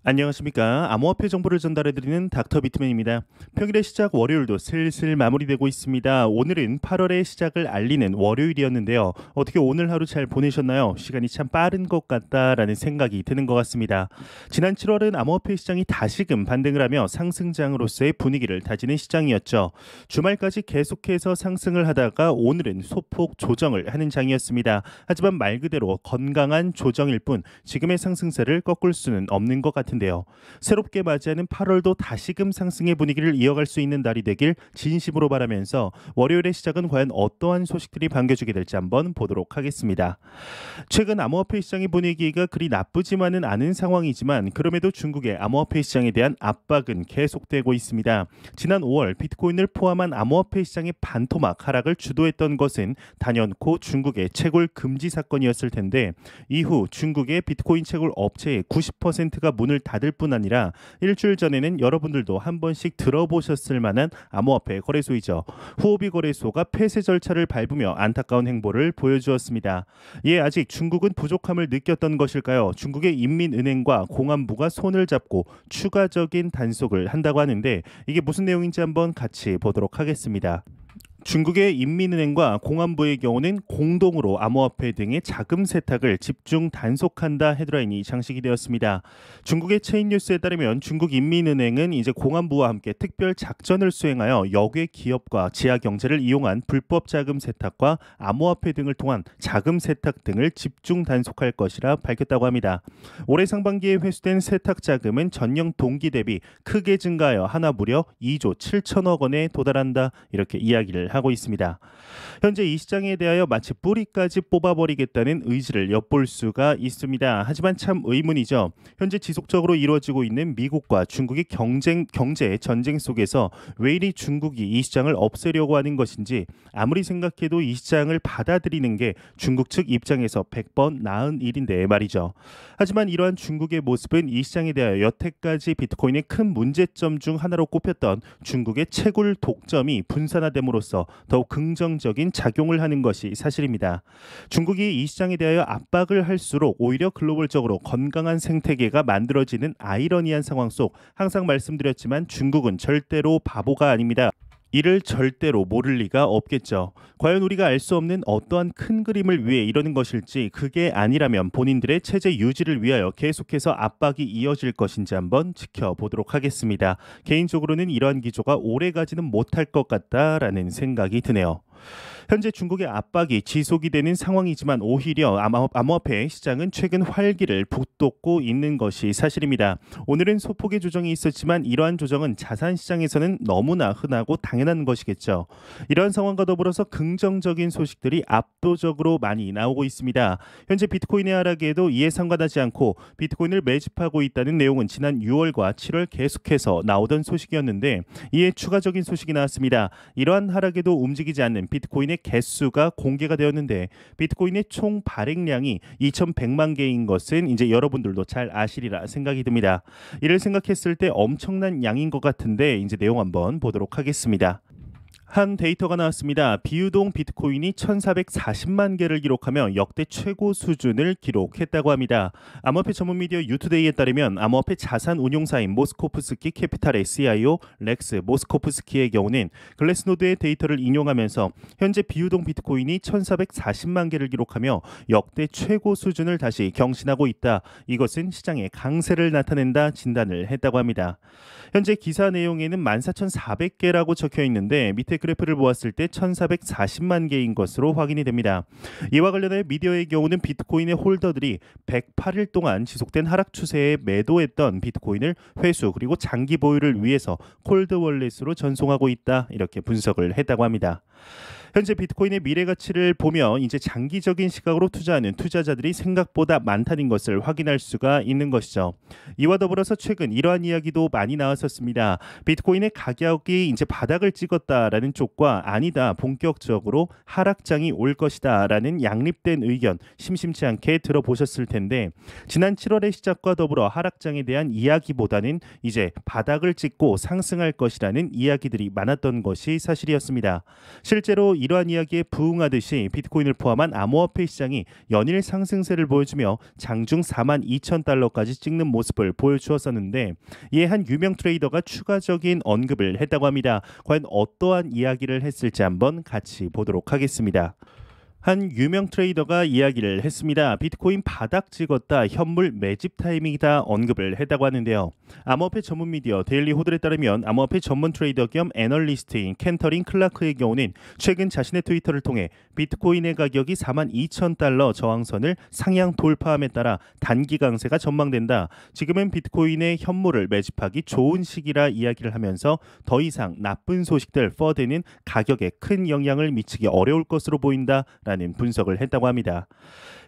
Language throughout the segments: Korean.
안녕하십니까. 암호화폐 정보를 전달해드리는 닥터 비트맨입니다. 평일의 시작 월요일도 슬슬 마무리되고 있습니다. 오늘은 8월의 시작을 알리는 월요일이었는데요. 어떻게 오늘 하루 잘 보내셨나요? 시간이 참 빠른 것 같다라는 생각이 드는 것 같습니다. 지난 7월은 암호화폐 시장이 다시금 반등을 하며 상승장으로서의 분위기를 다지는 시장이었죠. 주말까지 계속해서 상승을 하다가 오늘은 소폭 조정을 하는 장이었습니다. 하지만 말 그대로 건강한 조정일 뿐 지금의 상승세를 꺾을 수는 없는 것 같은데요. 새롭게 맞이하는 8월도 다시금 상승의 분위기를 이어갈 수 있는 날이 되길 진심으로 바라면서 월요일의 시작은 과연 어떠한 소식들이 반겨주게 될지 한번 보도록 하겠습니다. 최근 암호화폐 시장의 분위기가 그리 나쁘지만은 않은 상황이지만 그럼에도 중국의 암호화폐 시장에 대한 압박은 계속되고 있습니다. 지난 5월 비트코인을 포함한 암호화폐 시장의 반토막 하락을 주도했던 것은 단연코 중국의 채굴 금지 사건이었을 텐데 이후 중국의 비트코인 채굴 업체의 90%가 문을 닫을 뿐 아니라 일주일 전에는 여러분들도 한 번씩 들어보셨을 만한 암호화폐 거래소이죠. 후오비 거래소가 폐쇄 절차를 밟으며 안타까운 행보를 보여주었습니다. 아직 중국은 부족함을 느꼈던 것일까요? 중국의 인민은행과 공안부가 손을 잡고 추가적인 단속을 한다고 하는데 이게 무슨 내용인지 한번 같이 보도록 하겠습니다. 중국의 인민은행과 공안부의 경우는 공동으로 암호화폐 등의 자금 세탁을 집중 단속한다 헤드라인이 장식이 되었습니다. 중국의 체인뉴스에 따르면 중국 인민은행은 이제 공안부와 함께 특별 작전을 수행하여 역외 기업과 지하 경제를 이용한 불법 자금 세탁과 암호화폐 등을 통한 자금 세탁 등을 집중 단속할 것이라 밝혔다고 합니다. 올해 상반기에 회수된 세탁 자금은 전년 동기 대비 크게 증가하여 하나 무려 2조 7천억 원에 도달한다 이렇게 이야기를 하고 있습니다. 현재 이 시장에 대하여 마치 뿌리까지 뽑아버리겠다는 의지를 엿볼 수가 있습니다. 하지만 참 의문이죠. 현재 지속적으로 이루어지고 있는 미국과 중국의 경제 전쟁 속에서 왜 이리 중국이 이 시장을 없애려고 하는 것인지 아무리 생각해도 이 시장을 받아들이는 게 중국 측 입장에서 100번 나은 일인데 말이죠. 하지만 이러한 중국의 모습은 이 시장에 대하여 여태까지 비트코인의 큰 문제점 중 하나로 꼽혔던 중국의 채굴 독점이 분산화됨으로써 더욱 긍정적인 작용을 하는 것이 사실입니다. 중국이 이 시장에 대하여 압박을 할수록 오히려 글로벌적으로 건강한 생태계가 만들어지는 아이러니한 상황 속 항상 말씀드렸지만 중국은 절대로 바보가 아닙니다. 이를 절대로 모를 리가 없겠죠. 과연 우리가 알 수 없는 어떠한 큰 그림을 위해 이러는 것일지 그게 아니라면 본인들의 체제 유지를 위하여 계속해서 압박이 이어질 것인지 한번 지켜보도록 하겠습니다. 개인적으로는 이러한 기조가 오래가지는 못할 것 같다라는 생각이 드네요. 현재 중국의 압박이 지속이 되는 상황이지만 오히려 암호화폐 시장은 최근 활기를 북돋고 있는 것이 사실입니다. 오늘은 소폭의 조정이 있었지만 이러한 조정은 자산 시장에서는 너무나 흔하고 당연한 것이겠죠. 이러한 상황과 더불어서 긍정적인 소식들이 압도적으로 많이 나오고 있습니다. 현재 비트코인의 하락에도 이에 상관하지 않고 비트코인을 매집하고 있다는 내용은 지난 6월과 7월 계속해서 나오던 소식이었는데 이에 추가적인 소식이 나왔습니다. 이러한 하락에도 움직이지 않는 비트코인의 개수가 공개가 되었는데 비트코인의 총 발행량이 2,100만 개인 것은 이제 여러분들도 잘 아시리라 생각이 듭니다. 이를 생각했을 때 엄청난 양인 것 같은데 이제 내용 한번 보도록 하겠습니다. 한 데이터가 나왔습니다. 비유동 비트코인이 1,440만 개를 기록하며 역대 최고 수준을 기록했다고 합니다. 암호화폐 전문 미디어 유투데이에 따르면 암호화폐 자산 운용사인 모스코프스키 캐피탈의 CIO 렉스 모스코프스키의 경우는 글래스노드의 데이터를 인용하면서 현재 비유동 비트코인이 1,440만 개를 기록하며 역대 최고 수준을 다시 경신하고 있다. 이것은 시장의 강세를 나타낸다 진단을 했다고 합니다. 현재 기사 내용에는 14,400개라고 적혀 있는데 밑에 그래프를 보았을 때 1,440만 개인 것으로 확인이 됩니다. 이와 관련해 미디어의 경우는 비트코인의 홀더들이 108일 동안 지속된 하락 추세에 매도했던 비트코인을 회수 그리고 장기 보유를 위해서 콜드 월렛으로 전송하고 있다 이렇게 분석을 했다고 합니다. 현재 비트코인의 미래 가치를 보면 이제 장기적인 시각으로 투자하는 투자자들이 생각보다 많다는 것을 확인할 수가 있는 것이죠. 이와 더불어서 최근 이러한 이야기도 많이 나왔었습니다. 비트코인의 가격이 이제 바닥을 찍었다라는 쪽과 아니다 본격적으로 하락장이 올 것이다라는 양립된 의견 심심치 않게 들어보셨을 텐데 지난 7월의 시작과 더불어 하락장에 대한 이야기보다는 이제 바닥을 찍고 상승할 것이라는 이야기들이 많았던 것이 사실이었습니다. 실제로 이러한 이야기에 부응하듯이 비트코인을 포함한 암호화폐 시장이 연일 상승세를 보여주며 장중 42,000달러까지 찍는 모습을 보여주었었는데, 이에 한 유명 트레이더가 추가적인 언급을 했다고 합니다. 과연 어떠한 이야기를 했을지 한번 같이 보도록 하겠습니다. 한 유명 트레이더가 이야기를 했습니다. 비트코인 바닥 찍었다, 현물 매집 타이밍이다 언급을 했다고 하는데요. 암호화폐 전문 미디어 데일리 호들에 따르면 암호화폐 전문 트레이더 겸 애널리스트인 켄터린 클라크의 경우는 최근 자신의 트위터를 통해 비트코인의 가격이 42,000달러 저항선을 상향 돌파함에 따라 단기 강세가 전망된다. 지금은 비트코인의 현물을 매집하기 좋은 시기라 이야기를 하면서 더 이상 나쁜 소식들 퍼드는 가격에 큰 영향을 미치기 어려울 것으로 보인다라는 분석을 했다고 합니다.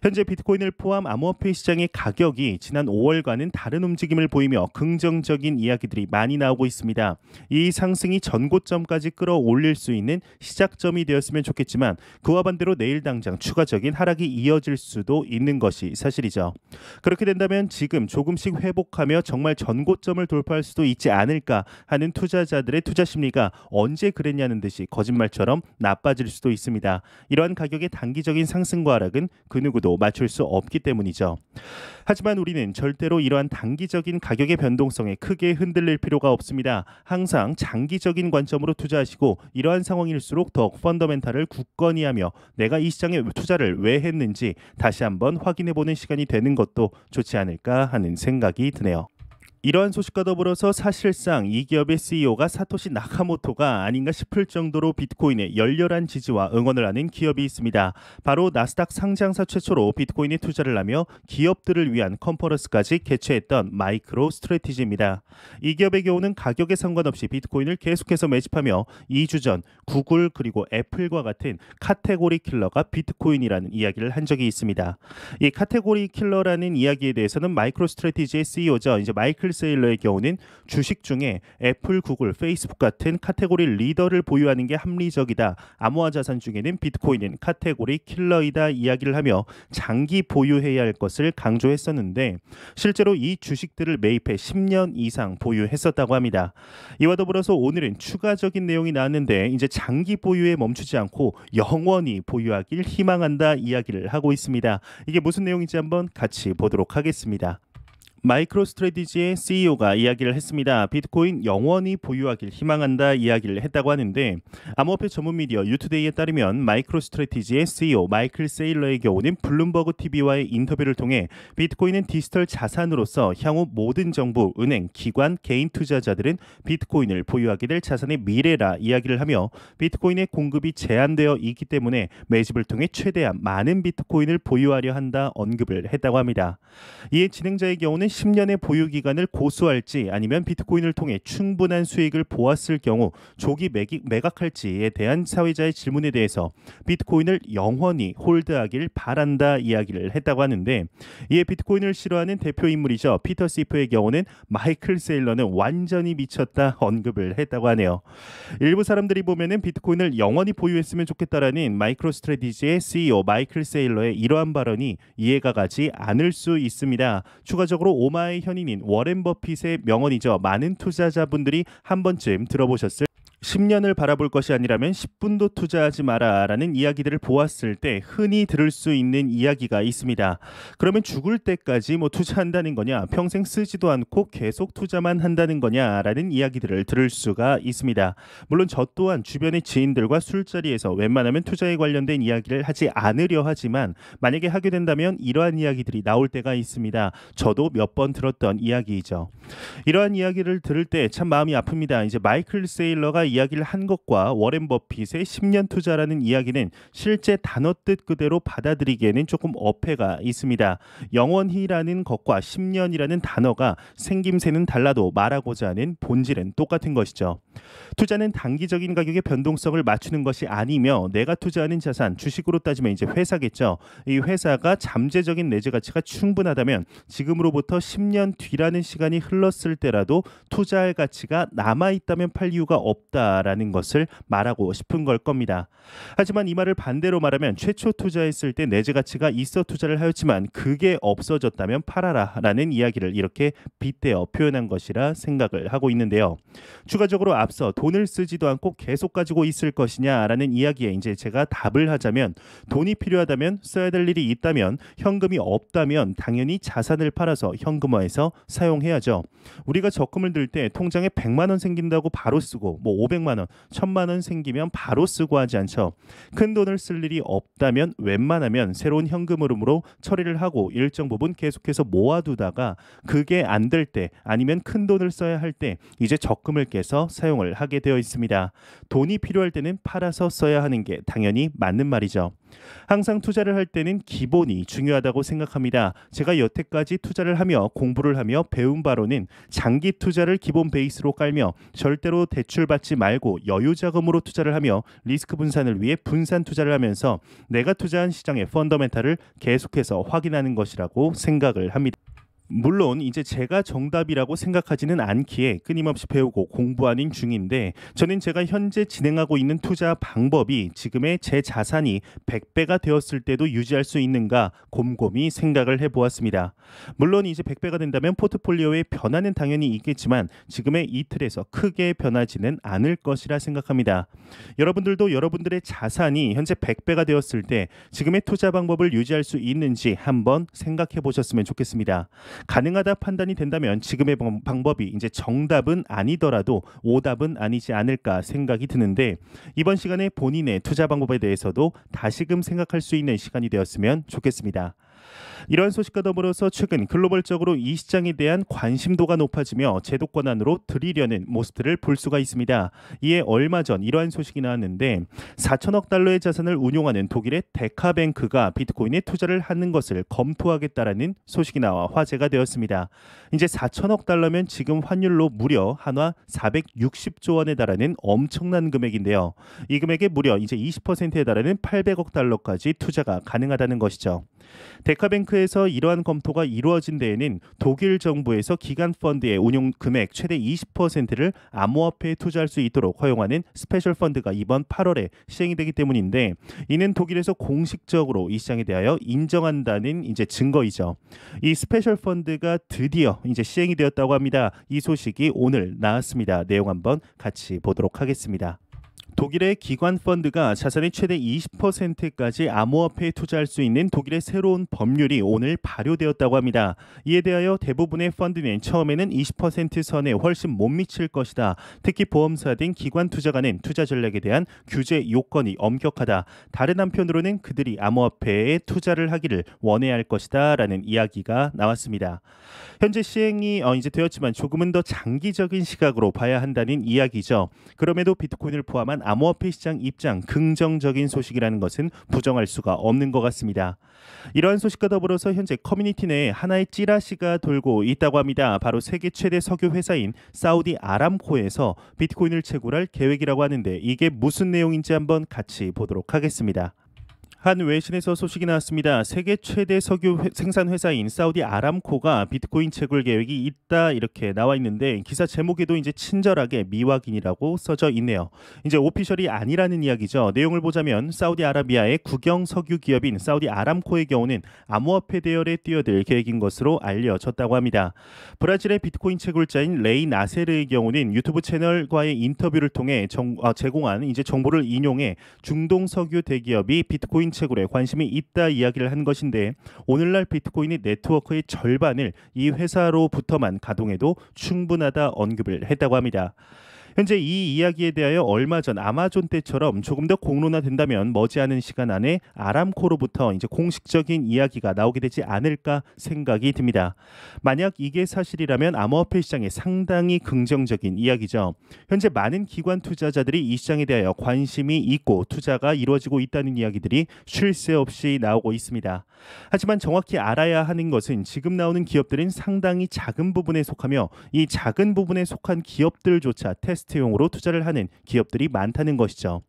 현재 비트코인을 포함 암호화폐 시장의 가격이 지난 5월과는 다른 움직임을 보이며 긍정적인 이야기들이 많이 나오고 있습니다. 이 상승이 전고점까지 끌어올릴 수 있는 시작점이 되었으면 좋겠지만 그와 반대로 내일 당장 추가적인 하락이 이어질 수도 있는 것이 사실이죠. 그렇게 된다면 지금 조금씩 회복하며 정말 전고점을 돌파할 수도 있지 않을까 하는 투자자들의 투자 심리가 언제 그랬냐는 듯이 거짓말처럼 나빠질 수도 있습니다. 이러한 가격의 단기적인 상승과 하락은 그 누구도 맞출 수 없기 때문이죠. 하지만 우리는 절대로 이러한 단기적인 가격의 변동성에 크게 흔들릴 필요가 없습니다. 항상 장기적인 관점으로 투자하시고 이러한 상황일수록 더욱 펀더멘탈을 굳건히 하며 내가 이 시장에 투자를 왜 했는지 다시 한번 확인해보는 시간이 되는 것도 좋지 않을까 하는 생각이 드네요. 이러한 소식과 더불어서 사실상 이 기업의 CEO가 사토시 나카모토가 아닌가 싶을 정도로 비트코인에 열렬한 지지와 응원을 하는 기업이 있습니다. 바로 나스닥 상장사 최초로 비트코인에 투자를 하며 기업들을 위한 컨퍼런스까지 개최했던 마이크로 스트래티지입니다. 이 기업의 경우는 가격에 상관없이 비트코인을 계속해서 매집하며 2주 전 구글 그리고 애플과 같은 카테고리 킬러가 비트코인이라는 이야기를 한 적이 있습니다. 이 카테고리 킬러라는 이야기에 대해서는 마이크로 스트래티지의 CEO죠. 이제 마이클 세일러의 경우는 주식 중에 애플, 구글, 페이스북 같은 카테고리 리더를 보유하는 게 합리적이다. 암호화 자산 중에는 비트코인은 카테고리 킬러이다 이야기를 하며 장기 보유해야 할 것을 강조했었는데 실제로 이 주식들을 매입해 10년 이상 보유했었다고 합니다. 이와 더불어서 오늘은 추가적인 내용이 나왔는데 이제 장기 보유에 멈추지 않고 영원히 보유하길 희망한다 이야기를 하고 있습니다. 이게 무슨 내용인지 한번 같이 보도록 하겠습니다. 마이크로 스트래티지의 CEO가 이야기를 했습니다. 비트코인 영원히 보유하길 희망한다 이야기를 했다고 하는데 암호화폐 전문 미디어 유투데이에 따르면 마이크로 스트래티지의 CEO 마이클 세일러의 경우는 블룸버그 TV와의 인터뷰를 통해 비트코인은 디지털 자산으로서 향후 모든 정부, 은행, 기관, 개인 투자자들은 비트코인을 보유하게 될 자산의 미래라 이야기를 하며 비트코인의 공급이 제한되어 있기 때문에 매집을 통해 최대한 많은 비트코인을 보유하려 한다 언급을 했다고 합니다. 이에 진행자의 경우는 10년의 보유 기간을 고수할지 아니면 비트코인을 통해 충분한 수익을 보았을 경우 조기 매각할지에 대한 사회자의 질문에 대해서 비트코인을 영원히 홀드하길 바란다 이야기를 했다고 하는데 이에 비트코인을 싫어하는 대표 인물이죠. 피터 시프의 경우는 마이클 세일러는 완전히 미쳤다 언급을 했다고 하네요. 일부 사람들이 보면은 비트코인을 영원히 보유했으면 좋겠다라는 마이크로 스트래티지의 CEO 마이클 세일러의 이러한 발언이 이해가 가지 않을 수 있습니다. 추가적으로 오마의 현인인 워렌 버핏의 명언이죠. 많은 투자자분들이 한 번쯤 들어보셨을 10년을 바라볼 것이 아니라면 10분도 투자하지 마라 라는 이야기들을 보았을 때 흔히 들을 수 있는 이야기가 있습니다. 그러면 죽을 때까지 투자한다는 거냐, 평생 쓰지도 않고 계속 투자만 한다는 거냐 라는 이야기들을 들을 수가 있습니다. 물론 저 또한 주변의 지인들과 술자리에서 웬만하면 투자에 관련된 이야기를 하지 않으려 하지만 만약에 하게 된다면 이러한 이야기들이 나올 때가 있습니다. 저도 몇 번 들었던 이야기이죠. 이러한 이야기를 들을 때 참 마음이 아픕니다. 이제 마이클 세일러가 이야기를 한 것과 워렌 버핏의 10년 투자라는 이야기는 실제 단어 뜻 그대로 받아들이기에는 조금 어폐가 있습니다. 영원히라는 것과 10년이라는 단어가 생김새는 달라도 말하고자 하는 본질은 똑같은 것이죠. 투자는 단기적인 가격의 변동성을 맞추는 것이 아니며 내가 투자하는 자산, 주식으로 따지면 이제 회사겠죠. 이 회사가 잠재적인 내재 가치가 충분하다면 지금으로부터 10년 뒤라는 시간이 흘렀을 때라도 투자할 가치가 남아있다면 팔 이유가 없다라는 것을 말하고 싶은 걸 겁니다. 하지만 이 말을 반대로 말하면 최초 투자했을 때 내재 가치가 있어 투자를 하였지만 그게 없어졌다면 팔아라 라는 이야기를 이렇게 빗대어 표현한 것이라 생각을 하고 있는데요. 추가적으로 앞서 돈을 쓰지도 않고 계속 가지고 있을 것이냐라는 이야기에 이제 제가 답을 하자면 돈이 필요하다면 써야 될 일이 있다면 현금이 없다면 당연히 자산을 팔아서 현금화해서 사용해야죠. 우리가 적금을 들 때 통장에 100만 원 생긴다고 바로 쓰고 500만 원, 1000만 원 생기면 바로 쓰고 하지 않죠. 큰 돈을 쓸 일이 없다면 웬만하면 새로운 현금 흐름으로 처리를 하고 일정 부분 계속해서 모아두다가 그게 안 될 때 아니면 큰 돈을 써야 할 때 이제 적금을 깨서 사용을 하게 되어 있습니다. 돈이 필요할 때는 팔아서 써야 하는 게 당연히 맞는 말이죠. 항상 투자를 할 때는 기본이 중요하다고 생각합니다. 제가 여태까지 투자를 하며 공부를 하며 배운 바로는 장기 투자를 기본 베이스로 깔며 절대로 대출 받지 말고 여유 자금으로 투자를 하며 리스크 분산을 위해 분산 투자를 하면서 내가 투자한 시장의 펀더멘탈을 계속해서 확인하는 것이라고 생각을 합니다. 물론 이제 제가 정답이라고 생각하지는 않기에 끊임없이 배우고 공부하는 중인데 저는 제가 현재 진행하고 있는 투자 방법이 지금의 제 자산이 100배가 되었을 때도 유지할 수 있는가 곰곰이 생각을 해보았습니다. 물론 이제 100배가 된다면 포트폴리오의 변화는 당연히 있겠지만 지금의 이 틀에서 크게 변하지는 않을 것이라 생각합니다. 여러분들도 여러분들의 자산이 현재 100배가 되었을 때 지금의 투자 방법을 유지할 수 있는지 한번 생각해 보셨으면 좋겠습니다. 가능하다 판단이 된다면 지금의 방법이 이제 정답은 아니더라도 오답은 아니지 않을까 생각이 드는데 이번 시간에 본인의 투자 방법에 대해서도 다시금 생각할 수 있는 시간이 되었으면 좋겠습니다. 이러한 소식과 더불어서 최근 글로벌적으로 이 시장에 대한 관심도가 높아지며 제도권 안으로 들이려는 모습들을 볼 수가 있습니다. 이에 얼마 전 이러한 소식이 나왔는데 4천억 달러의 자산을 운용하는 독일의 데카뱅크가 비트코인에 투자를 하는 것을 검토하겠다라는 소식이 나와 화제가 되었습니다. 이제 4천억 달러면 지금 환율로 무려 한화 460조 원에 달하는 엄청난 금액인데요. 이 금액의 무려 이제 20%에 달하는 800억 달러까지 투자가 가능하다는 것이죠. 데카뱅크에서 이러한 검토가 이루어진 데에는 독일 정부에서 기관 펀드의 운용 금액 최대 20%를 암호화폐에 투자할 수 있도록 허용하는 스페셜 펀드가 이번 8월에 시행이 되기 때문인데 이는 독일에서 공식적으로 이 시장에 대하여 인정한다는 이제 증거이죠. 이 스페셜 펀드가 드디어 이제 시행이 되었다고 합니다. 이 소식이 오늘 나왔습니다. 내용 한번 같이 보도록 하겠습니다. 독일의 기관 펀드가 자산의 최대 20%까지 암호화폐에 투자할 수 있는 독일의 새로운 법률이 오늘 발효되었다고 합니다. 이에 대하여 대부분의 펀드는 처음에는 20% 선에 훨씬 못 미칠 것이다. 특히 보험사 등 기관 투자가는 투자 전략에 대한 규제 요건이 엄격하다. 다른 한편으로는 그들이 암호화폐에 투자를 하기를 원해야 할 것이다 라는 이야기가 나왔습니다. 현재 시행이 이제 되었지만 조금은 더 장기적인 시각으로 봐야 한다는 이야기죠. 그럼에도 비트코인을 포함한 암호화폐 시장 입장 긍정적인 소식이라는 것은 부정할 수가 없는 것 같습니다. 이러한 소식과 더불어서 현재 커뮤니티 내에 하나의 찌라시가 돌고 있다고 합니다. 바로 세계 최대 석유 회사인 사우디 아람코에서 비트코인을 채굴할 계획이라고 하는데 이게 무슨 내용인지 한번 같이 보도록 하겠습니다. 한 외신에서 소식이 나왔습니다. 세계 최대 석유 생산 회사인 사우디 아람코가 비트코인 채굴 계획이 있다 이렇게 나와 있는데 기사 제목에도 이제 친절하게 미확인이라고 써져 있네요. 이제 오피셜이 아니라는 이야기죠. 내용을 보자면 사우디아라비아의 국영 석유 기업인 사우디 아람코의 경우는 암호화폐 대열에 뛰어들 계획인 것으로 알려졌다고 합니다. 브라질의 비트코인 채굴자인 레이 나세르의 경우는 유튜브 채널과의 인터뷰를 통해 제공한 이제 정보를 인용해 중동 석유 대기업이 비트코인 채굴에 관심이 있다 이야기를 한 것인데 오늘날 비트코인의 네트워크의 절반을 이 회사로부터만 가동해도 충분하다 언급을 했다고 합니다. 현재 이 이야기에 대하여 얼마 전 아마존 때처럼 조금 더 공론화된다면 머지않은 시간 안에 아람코로부터 이제 공식적인 이야기가 나오게 되지 않을까 생각이 듭니다. 만약 이게 사실이라면 암호화폐 시장에 상당히 긍정적인 이야기죠. 현재 많은 기관 투자자들이 이 시장에 대하여 관심이 있고 투자가 이루어지고 있다는 이야기들이 쉴 새 없이 나오고 있습니다. 하지만 정확히 알아야 하는 것은 지금 나오는 기업들은 상당히 작은 부분에 속하며 이 작은 부분에 속한 기업들조차 테스트 테스트용으로 투자를 하는 기업들이 많다는 것이죠.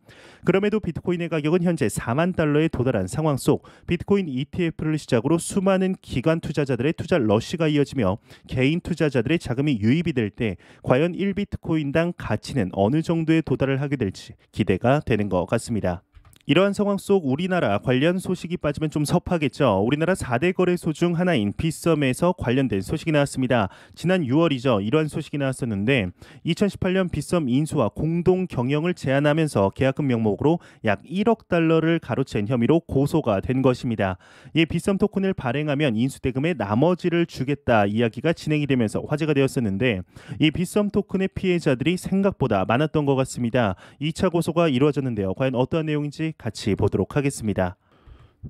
그럼에도 비트코인의 가격은 현재 4만 달러에 도달한 상황 속 비트코인 ETF를 시작으로 수많은 기관 투자자들의 투자 러쉬가 이어지며 개인 투자자들의 자금이 유입이 될 때 과연 1비트코인당 가치는 어느 정도에 도달을 하게 될지 기대가 되는 것 같습니다. 이러한 상황 속 우리나라 관련 소식이 빠지면 좀 섭하겠죠. 우리나라 4대 거래소 중 하나인 빗썸에서 관련된 소식이 나왔습니다. 지난 6월이죠. 이러한 소식이 나왔었는데 2018년 빗썸 인수와 공동 경영을 제안하면서 계약금 명목으로 약 1억 달러를 가로챈 혐의로 고소가 된 것입니다. 이 빗썸 토큰을 발행하면 인수 대금의 나머지를 주겠다 이야기가 진행이 되면서 화제가 되었었는데 이 빗썸 토큰의 피해자들이 생각보다 많았던 것 같습니다. 2차 고소가 이루어졌는데요. 과연 어떠한 내용인지 같이 보도록 하겠습니다.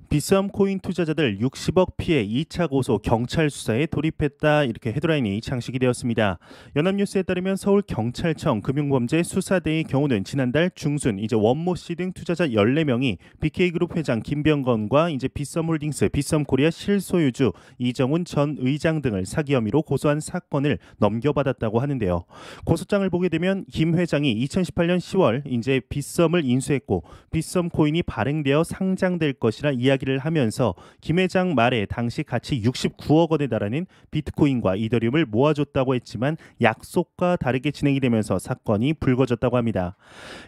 빗썸 코인 투자자들 60억 피해 2차 고소 경찰 수사에 돌입했다 이렇게 헤드라인이 장식이 되었습니다. 연합뉴스에 따르면 서울경찰청 금융범죄 수사대의 경우는 지난달 중순 이제 원모 씨 등 투자자 14명이 BK그룹 회장 김병건과 이제 빗썸홀딩스, 빗썸코리아 실소유주 이정훈 전 의장 등을 사기 혐의로 고소한 사건을 넘겨받았다고 하는데요. 고소장을 보게 되면 김 회장이 2018년 10월 이제 빗썸을 인수했고 빗썸 코인이 발행되어 상장될 것이라 이야기를 하면서 김 회장 말에 당시 가치 69억 원에 달하는 비트코인과 이더리움을 모아줬다고 했지만 약속과 다르게 진행이 되면서 사건이 불거졌다고 합니다.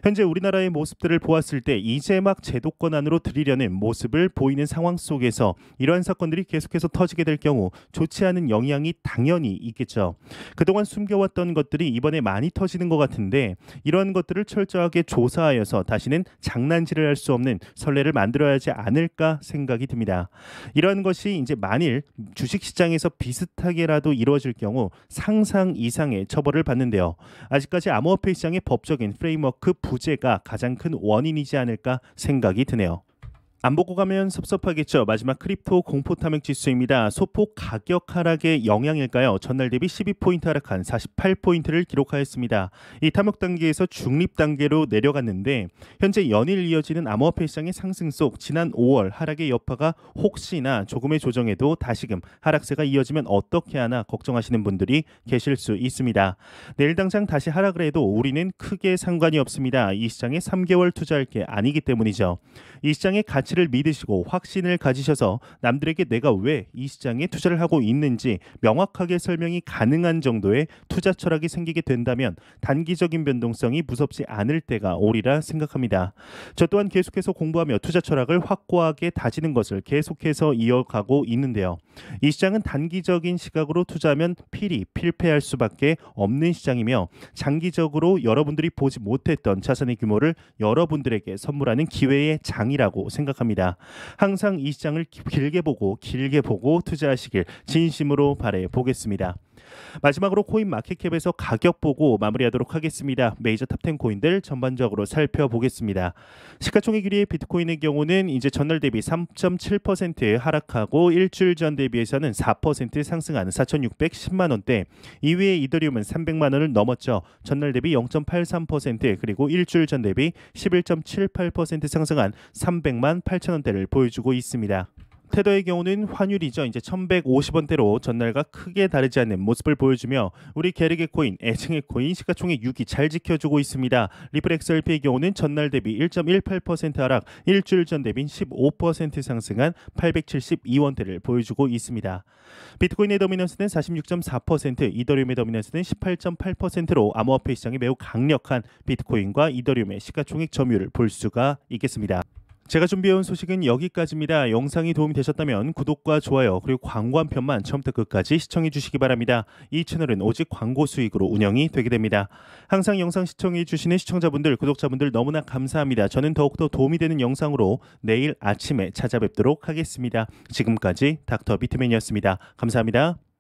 현재 우리나라의 모습들을 보았을 때 이제 막 제도권 안으로 들이려는 모습을 보이는 상황 속에서 이러한 사건들이 계속해서 터지게 될 경우 좋지 않은 영향이 당연히 있겠죠. 그동안 숨겨왔던 것들이 이번에 많이 터지는 것 같은데 이러한 것들을 철저하게 조사하여서 다시는 장난질을 할 수 없는 선례를 만들어야 하지 않을까 생각이 듭니다. 이런 것이 이제 만일 주식시장에서 비슷하게라도 이루어질 경우 상상 이상의 처벌을 받는데요. 아직까지 암호화폐 시장의 법적인 프레임워크 부재가 가장 큰 원인이지 않을까 생각이 드네요. 안 보고 가면 섭섭하겠죠. 마지막 크립토 공포 탐욕 지수입니다. 소폭 가격 하락의 영향일까요? 전날 대비 12포인트 하락한 48포인트를 기록하였습니다. 이 탐욕 단계에서 중립 단계로 내려갔는데 현재 연일 이어지는 암호화폐 시장의 상승 속 지난 5월 하락의 여파가 혹시나 조금의 조정에도 다시금 하락세가 이어지면 어떻게 하나 걱정하시는 분들이 계실 수 있습니다. 내일 당장 다시 하락을 해도 우리는 크게 상관이 없습니다. 이 시장에 3개월 투자할 게 아니기 때문이죠. 이 시장의 가치를 믿으시고 확신을 가지셔서 남들에게 내가 왜 이 시장에 투자를 하고 있는지 명확하게 설명이 가능한 정도의 투자 철학이 생기게 된다면 단기적인 변동성이 무섭지 않을 때가 오리라 생각합니다. 저 또한 계속해서 공부하며 투자 철학을 확고하게 다지는 것을 계속해서 이어가고 있는데요. 이 시장은 단기적인 시각으로 투자하면 필패할 수밖에 없는 시장이며 장기적으로 여러분들이 보지 못했던 자산의 규모를 여러분들에게 선물하는 기회의 장이라고 생각합니다. 항상 이 시장을 길게 보고 투자하시길 진심으로 바래 보겠습니다. 마지막으로 코인 마켓캡에서 가격 보고 마무리하도록 하겠습니다. 메이저 탑10 코인들 전반적으로 살펴보겠습니다. 시가총액 1위의 비트코인의 경우는 이제 전날 대비 3.7% 하락하고 일주일 전 대비해서는 4% 상승한 4,610만 원대. 2위의 이더리움은 300만 원을 넘었죠. 전날 대비 0.83% 그리고 일주일 전 대비 11.78% 상승한 300만 8천 원대를 보여주고 있습니다. 테더의 경우는 환율이죠. 이제 1,150원대로 전날과 크게 다르지 않는 모습을 보여주며 우리 게르게 코인, 애증의 코인 시가총액 6위 잘 지켜주고 있습니다. 리플 XRP의 경우는 전날 대비 1.18% 하락, 일주일 전 대비 15% 상승한 872원대를 보여주고 있습니다. 비트코인의 더미넌스는 46.4%, 이더리움의 더미넌스는 18.8%로 암호화폐 시장이 매우 강력한 비트코인과 이더리움의 시가총액 점유율을 볼 수가 있겠습니다. 제가 준비해온 소식은 여기까지입니다. 영상이 도움이 되셨다면 구독과 좋아요 그리고 광고 한 편만 처음부터 끝까지 시청해 주시기 바랍니다. 이 채널은 오직 광고 수익으로 운영이 되게 됩니다. 항상 영상 시청해 주시는 시청자분들, 구독자분들 너무나 감사합니다. 저는 더욱더 도움이 되는 영상으로 내일 아침에 찾아뵙도록 하겠습니다. 지금까지 닥터 비트맨이었습니다. 감사합니다.